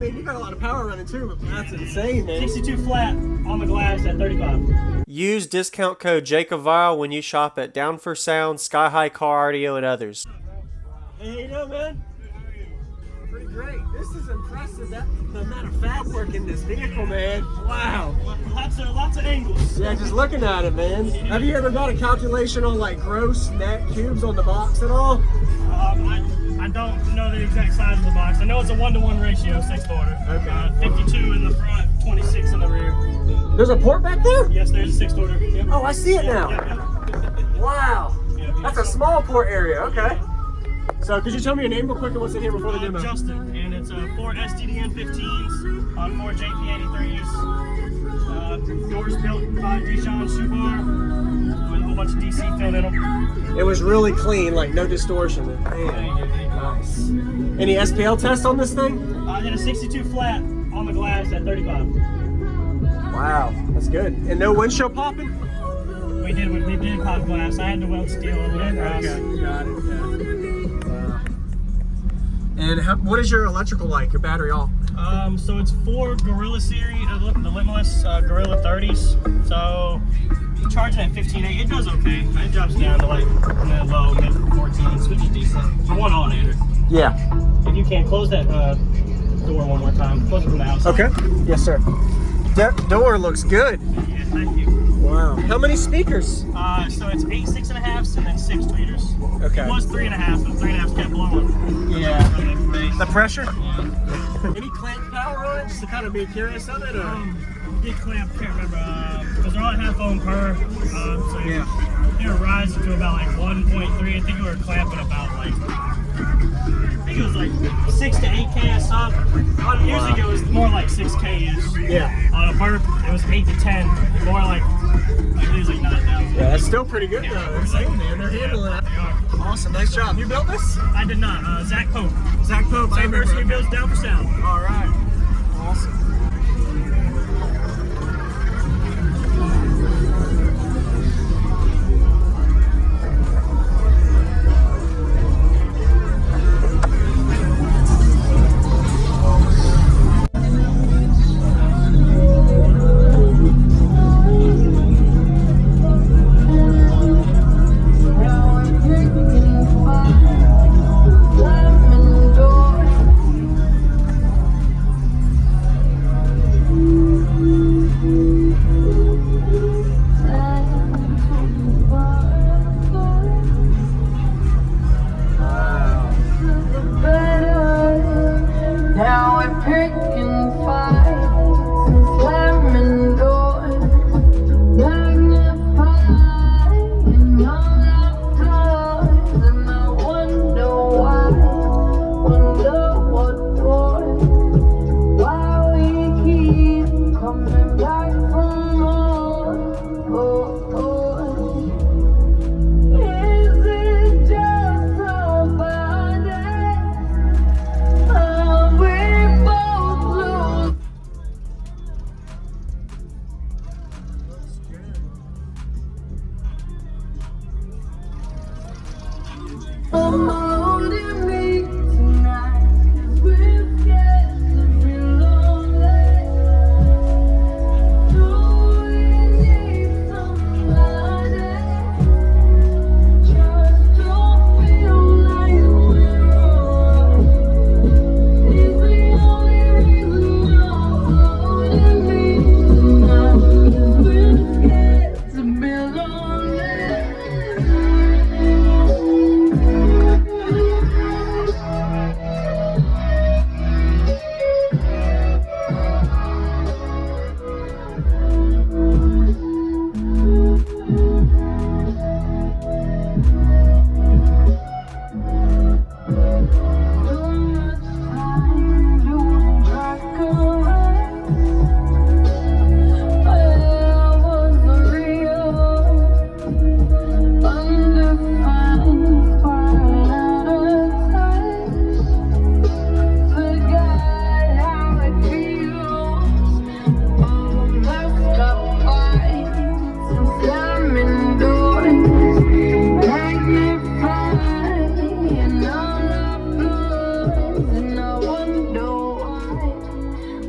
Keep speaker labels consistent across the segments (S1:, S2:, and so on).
S1: Man, you got a lot of power running too. That's insane, man.
S2: 62 flat on the glass at 35.
S3: Use discount code JacobViral when you shop at Down for Sound, Sky High Car Audio, and others.
S1: Hey, how you doing, man? Pretty great. This is impressive. The amount of fab work in this vehicle, man. Wow.
S2: Lots of angles.
S1: Yeah, just looking at it, man. Have you ever got a calculation on like gross net cubes on the box at all?
S2: I don't know the exact size of the box. I know it's a 1-to-1 ratio, 6th order.
S1: Okay.
S2: 52 in the front, 26 in the rear.
S1: There's a port back there?
S2: Yes, there's a 6th order. Yep.
S1: Oh, I see it now.
S2: Yep.
S1: Wow. That's a small port area. Okay. So, could you tell me your name real quick and what's in here before the demo?
S2: Justin, and it's 4 STDN 15s on 4 JP83s. Doors built by Dijon Shubar with a whole bunch of DC fin in them.
S1: It was really clean, like no distortion. Man, nice. Any SPL test on this thing?
S2: I did a 62 flat on the glass at 35.
S1: Wow, that's good. And no windshield popping?
S2: We did pop glass. I had to weld steel over the glass.
S1: Okay, got it. Yeah. Wow. And what is your electrical like? Your battery all?
S2: So it's 4 Gorilla series, the limitless Gorilla 30s. So charging at 15.8, it does okay. It drops down to like low mid 14s, which is decent for one alternator.
S1: Yeah.
S2: If you can close that door one more time, close it from the outside.
S1: Okay. Yes, sir. That door looks good.
S2: Yeah, thank you.
S1: Wow. How many speakers?
S2: So it's 8 6.5s and then 6 tweeters.
S1: Okay.
S2: It was 3.5, but 3.5 kept blowing.
S1: Yeah.
S2: From the
S1: The pressure?
S2: Yeah.
S1: Any clamp power on it, just to kind of be curious of it? Or?
S2: Big clamp, can't remember, because they're all at half ohm per. So
S1: Yeah.
S2: they were rising to about like 1.3. I think we were clamping about like, I think it was like 6 to 8K a sub. On music, it was more like 6K-ish.
S1: Yeah.
S2: On a burp, it was 8 to 10. More like it was like 9,000.
S1: Yeah, that's still pretty good though. Insane, man. They're handling it.
S2: They are.
S1: Awesome. Nice job. You built this?
S2: I did not. Zach Pope.
S1: Zach Pope.
S2: Same person who builds Down for Sound.
S1: All right. Awesome.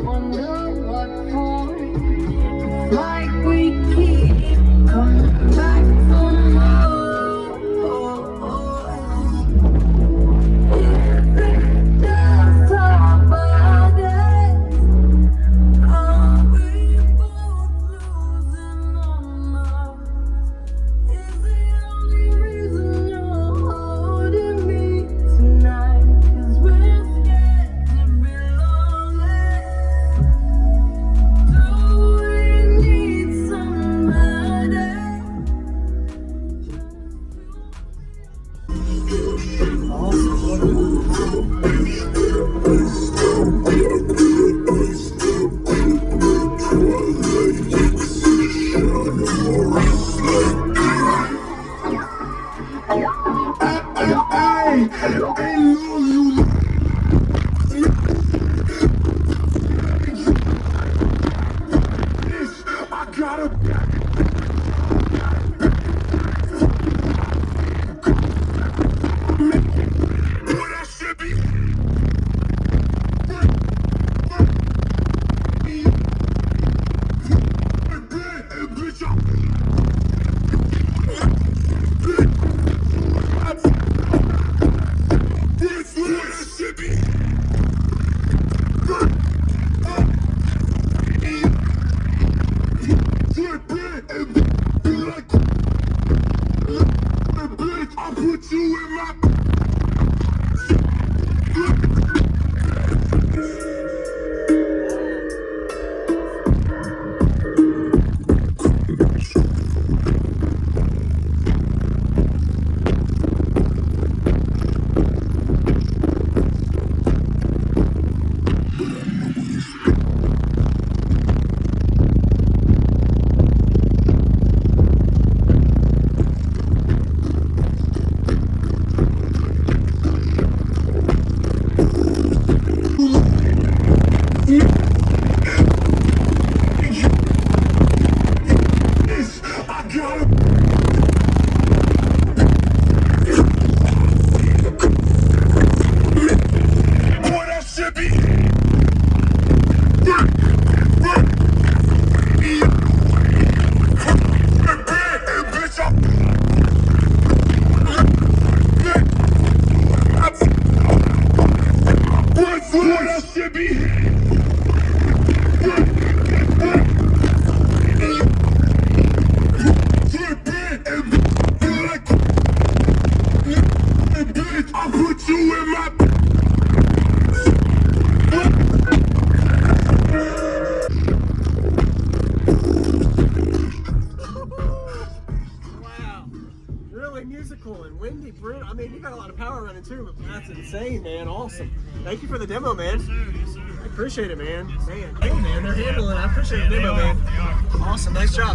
S4: wonder what for. Like we keep coming back for more. Is it just our bodies? Are we both losing our minds? Is the only reason you're holding me tonight? 'Cause we're scared to be lonely. Do we need somebody?
S5: I'll put you in my I'll put you in my
S1: Wow. Really musical and windy, brutal. I mean, you got a lot of power running too, but that's insane, man. Awesome. Thank you for the demo, man.
S2: Yes, sir.
S1: I appreciate it, man. Man, hey, man, they're handling it. I appreciate the demo, man.
S2: They are.
S1: Awesome. Nice job.